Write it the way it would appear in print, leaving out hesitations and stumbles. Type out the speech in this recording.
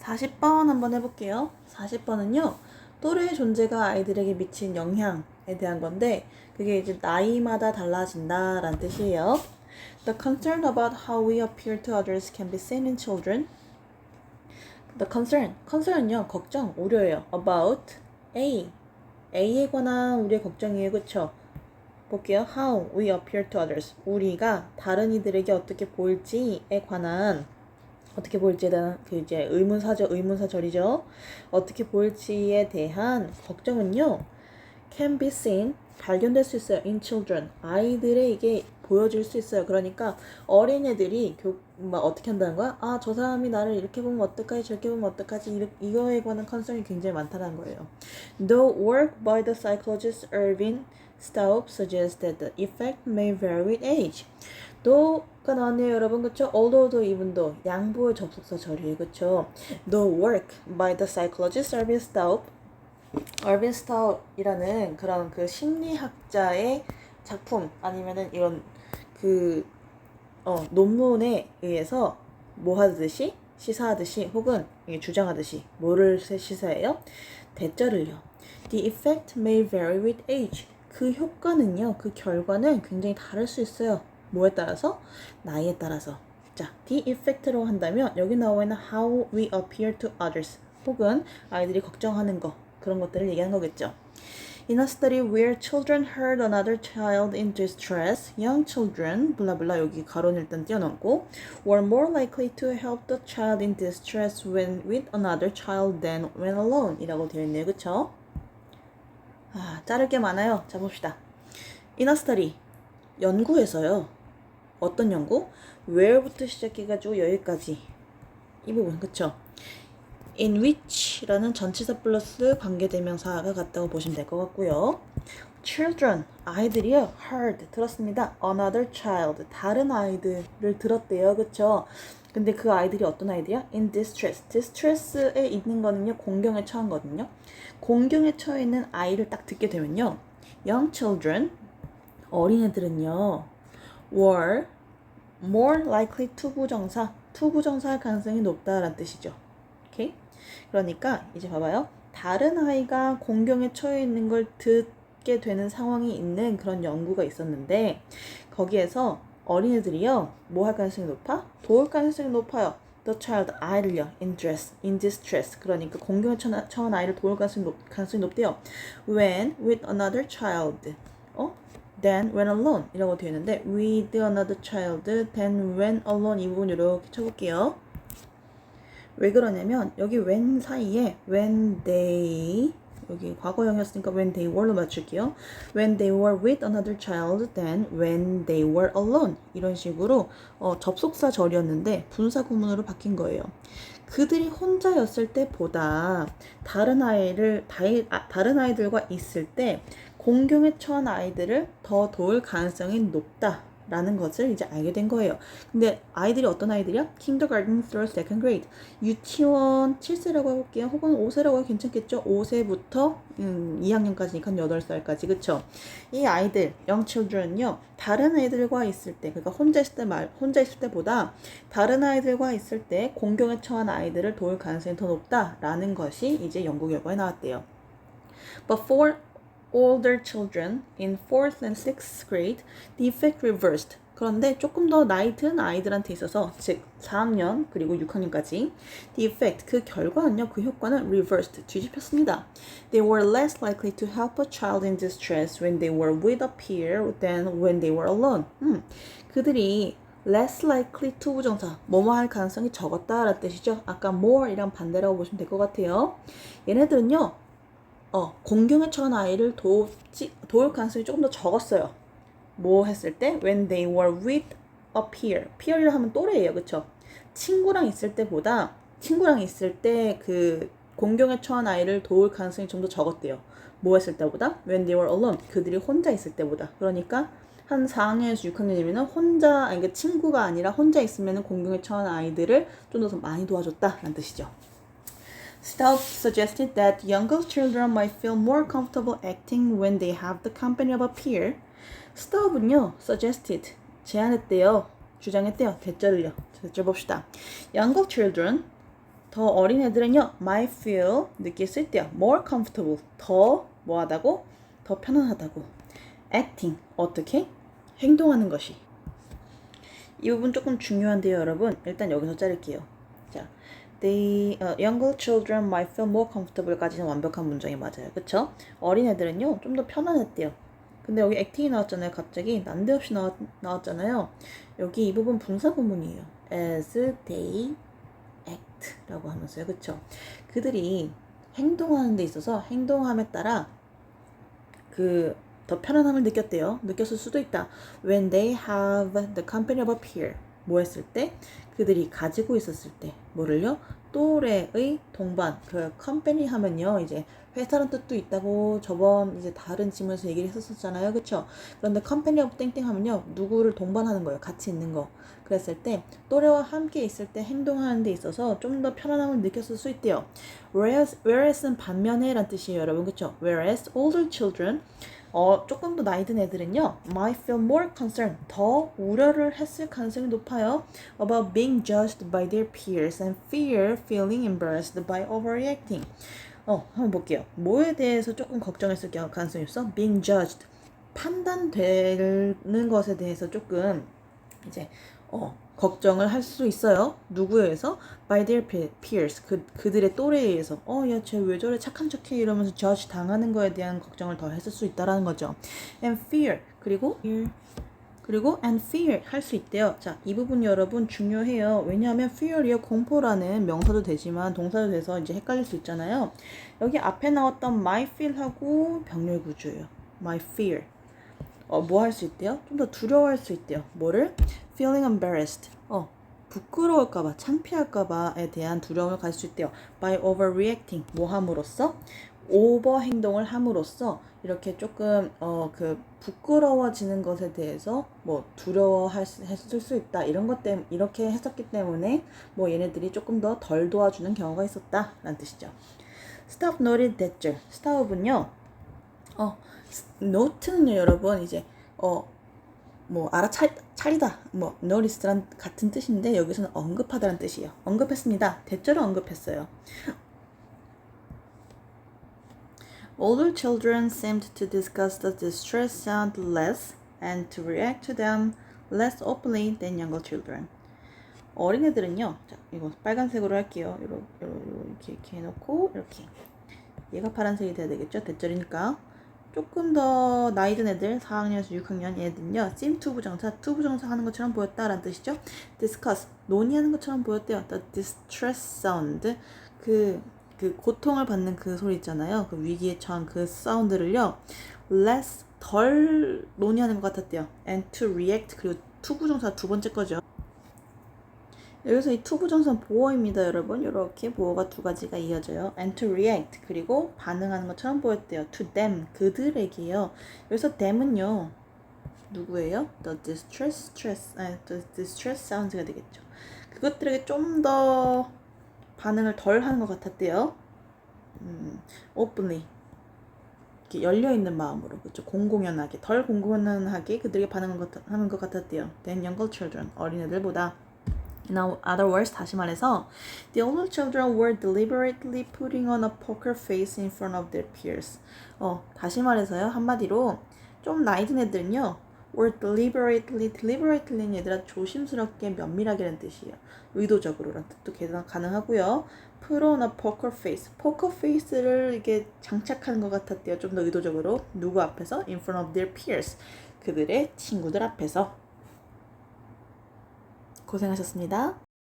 40번 한번 해볼게요. 40번은요, 또래의 존재가 아이들에게 미친 영향에 대한 건데, 그게 이제 나이마다 달라진다 라는 뜻이에요. The concern about how we appear to others can be seen in children. The concern은요, 걱정, 우려예요. About A에 관한 우리의 걱정이에요. 그쵸? 볼게요. How we appear to others. 우리가 다른 이들에게 어떻게 보일지에 관한 어떻게 보일지에 대한 그 이제 의문사절이죠. 어떻게 보일지에 대한 걱정은요. Can be seen. 발견될 수 있어요. In children. 아이들에게 보여질 수 있어요. 그러니까 어린애들이 막 어떻게 한다는 거야? 아, 저 사람이 나를 이렇게 보면 어떡하지? 저렇게 보면 어떡하지? 이거에 관한 컨설이 굉장히 많다는 거예요. The work by the psychologist Irving Staub suggests that the effect may vary with age. tho가 나왔네요, 여러분. 그쵸? although도 even도 양보의 접속사 절이에요. 그쵸? The work by the psychologist Irving Staub. Irving Staub이라는 그런 그 심리학자의 작품 아니면은 이런 그 논문에 의해서 뭐 하듯이 시사하듯이 혹은 주장하듯이 뭐를 시사해요? 대절을요. The effect may vary with age. 그 효과는요, 그 결과는 굉장히 다를 수 있어요. 뭐에 따라서? 나이에 따라서. 자, the effect로 한다면 여기 나와 있는 how we appear to others 혹은 아이들이 걱정하는 거 그런 것들을 얘기하는 거겠죠. In a study where children heard another child in distress, young children, 블라블라 여기 가로는 일단 띄워놓고 were more likely to help the child in distress when with another child than when alone 이라고 되어 있네요. 그쵸? 자를 게 많아요. 자, 봅시다. In a study, 연구에서요. 어떤 연구? where부터 시작해가지고 여기까지 이 부분, 그쵸? in which라는 전치사 플러스 관계대명사가 같다고 보시면 될 것 같고요. children, 아이들이요. heard, 들었습니다. another child, 다른 아이들을 들었대요. 그쵸? 근데 그 아이들이 어떤 아이들이야? in distress. distress에 있는 거는요. 공경에 처한 거든요. 공경에 처해 있는 아이를 딱 듣게 되면요. young children, 어린애들은요. were more likely 투부정사할 가능성이 높다라는 뜻이죠. 오케이? 그러니까 이제 봐봐요. 다른 아이가 공경에 처해 있는 걸 듣게 되는 상황이 있는 그런 연구가 있었는데 거기에서 어린애들이요. 뭐 할 가능성이 높아? 도울 가능성이 높아요. The child, 아이를요. in distress. 그러니까 공경에 처한 아이를 도울 가능성이 높대요. When with another child. then when alone 이라고 되어 있는데 with another child, then when alone 이 부분 이렇게 쳐볼게요. 왜 그러냐면 여기 when 사이에 when they 여기 과거형이었으니까 when they were로 맞출게요. when they were with another child, then when they were alone 이런 식으로 접속사 절이었는데 분사 구문으로 바뀐 거예요. 그들이 혼자였을 때보다 다른 아이들과 있을 때 공경에 처한 아이들을 더 도울 가능성이 높다라는 것을 이제 알게 된 거예요. 근데 아이들이 어떤 아이들이야? kindergarten through second grade. 유치원 7세라고 해볼게요. 혹은 5세라고 해도 괜찮겠죠? 5세부터 2학년까지니까 8살까지. 그쵸? 이 아이들, young children은요. 다른 아이들과 있을 때, 그러니까 혼자 있을 때보다 다른 아이들과 있을 때 공경에 처한 아이들을 도울 가능성이 더 높다라는 것이 이제 연구 결과에 나왔대요. But for older children in 4th and 6th grade, the effect reversed. 그런데 조금 더 나이 든 아이들한테 있어서 즉 4학년 그리고 6학년까지 the effect, 그 결과는요, 그 효과는 reversed, 뒤집혔습니다. They were less likely to help a child in distress when they were with a peer than when they were alone. 그들이 less likely to 부정사, 뭐뭐 할 가능성이 적었다라는 뜻이죠. 아까 more이랑 반대라고 보시면 될 것 같아요. 얘네들은요, 공경에 처한 아이를 도울 가능성이 조금 더 적었어요. 뭐 했을 때? When they were with a peer. peer이라 하면 또래예요. 그쵸? 친구랑 있을 때 그 공경에 처한 아이를 도울 가능성이 좀 더 적었대요. 뭐 했을 때보다? When they were alone. 그들이 혼자 있을 때보다. 그러니까 한 4학년에서 6학년이면 그러니까 친구가 아니라 혼자 있으면 공경에 처한 아이들을 좀 더 많이 도와줬다라는 뜻이죠. Staub suggested that younger children might feel more comfortable acting when they have the company of a peer. Staub은요, suggested, 제안했대요, 주장했대요, 대절을요. 대절 봅시다. Younger children, 더 어린 애들은요, might feel, 느낄 때요, more comfortable, 더 뭐하다고? 더 편안하다고. acting, 어떻게? 행동하는 것이. 이 부분 조금 중요한데요, 여러분. 일단 여기서 자를게요. 자, younger children might feel more comfortable까지는 완벽한 문장이 맞아요. 그쵸? 어린 애들은요, 좀 더 편안했대요. 근데 여기 acting이 나왔잖아요. 갑자기 난데없이 나왔잖아요. 여기 이 부분 분사 구문이에요. as they act 라고 하면서요. 그쵸? 그들이 행동하는 데 있어서 행동함에 따라 더 편안함을 느꼈을 수도 있다. When they have the company of a peer. 뭐 했을 때? 그들이 가지고 있었을 때. 뭐를요? 또래의 동반. company 하면요. 이제 회사란 뜻도 있다고 저번 이제 다른 질문에서 얘기를 했었잖아요. 그쵸? 그런데 company of 땡땡 하면요. 누구를 동반하는 거예요. 같이 있는 거. 그랬을 때 또래와 함께 있을 때 행동하는 데 있어서 좀 더 편안함을 느꼈을 수 있대요. whereas는 반면에 란 뜻이에요. 여러분. 그쵸? whereas older children 조금 더 나이 든 애들은요, might feel more concerned, 더 우려를 했을 가능성이 높아요. about being judged by their peers and fear feeling embarrassed by overreacting. 한번 볼게요. 뭐에 대해서 조금 걱정했을 가능성이 있어? being judged. 판단되는 것에 대해서 조금 이제 걱정을 할 수 있어요. 누구에 의해서? by their peers. 그들의 또래에 의해서. 야, 쟤 왜 저래 착한 척해 이러면서 judge 당하는 거에 대한 걱정을 더 했을 수 있다라는 거죠. and fear. 그리고 and fear 할 수 있대요. 자, 이 부분 여러분 중요해요. 왜냐하면 fear이요, 공포라는 명사도 되지만 동사도 돼서 이제 헷갈릴 수 있잖아요. 여기 앞에 나왔던 my feel하고 병렬 구조예요. my fear. 뭐 할 수 있대요? 좀 더 두려워할 수 있대요. 뭐를? feeling embarrassed. 부끄러울까봐, 창피할까봐에 대한 두려움을 가질 수 있대요. by overreacting. 뭐 함으로써? 오버 행동을 함으로써 이렇게 조금 부끄러워지는 것에 대해서 뭐 두려워했을 수 있다. 이런 것 때문에 이렇게 했었기 때문에 뭐 얘네들이 조금 더 덜 도와주는 경우가 있었다라는 뜻이죠. stop noted that죠. stop은요. note는요, 여러분 이제 뭐 알아차리다, 뭐 notice랑 같은 뜻인데 여기서는 언급하다는 뜻이에요. 언급했습니다. 대절을 언급했어요. Older children seemed to discuss the distress sound less and to react to them less openly than younger children. 어린애들은요, 자, 이거 빨간색으로 할게요. 이렇게 해놓고 이렇게. 얘가 파란색이 돼야 되겠죠? 대절이니까. 조금 더 나이 든 애들, 4학년에서 6학년 애들은요, seem to 부정사 하는 것처럼 보였다라는 뜻이죠. discuss, 논의하는 것처럼 보였대요. the distress sound, 그 고통을 받는 그 소리 있잖아요. 그 위기에 처한 그 사운드를요, less, 덜 논의하는 것 같았대요. and to react, 그리고 to 부정사 두 번째 거죠. 여기서 이 to 부정사는 보어입니다, 여러분. 이렇게 보어가 두 가지가 이어져요. and to react, 그리고 반응하는 것처럼 보였대요. to them, 그들에게요. 여기서 them은요, 누구예요? the distress sounds가 되겠죠. 그것들에게 좀 더 반응을 덜 하는 것 같았대요. openly, 이렇게 열려있는 마음으로, 그렇죠? 공공연하게, 덜 공공연하게 그들에게 반응하는 것 같았대요. than younger children, 어린애들보다. In other words, 다시 말해서 the older children were deliberately putting on a poker face in front of their peers. 다시 말해서요, 한마디로 좀 나이 든 애들은요, were deliberately는 얘들아 조심스럽게 면밀하게라는 뜻이에요. 의도적으로라는 뜻도 가능하고요. put on a poker face를 이게 장착하는 것 같았대요. 좀 더 의도적으로. 누구 앞에서? in front of their peers. 그들의 친구들 앞에서. 고생하셨습니다.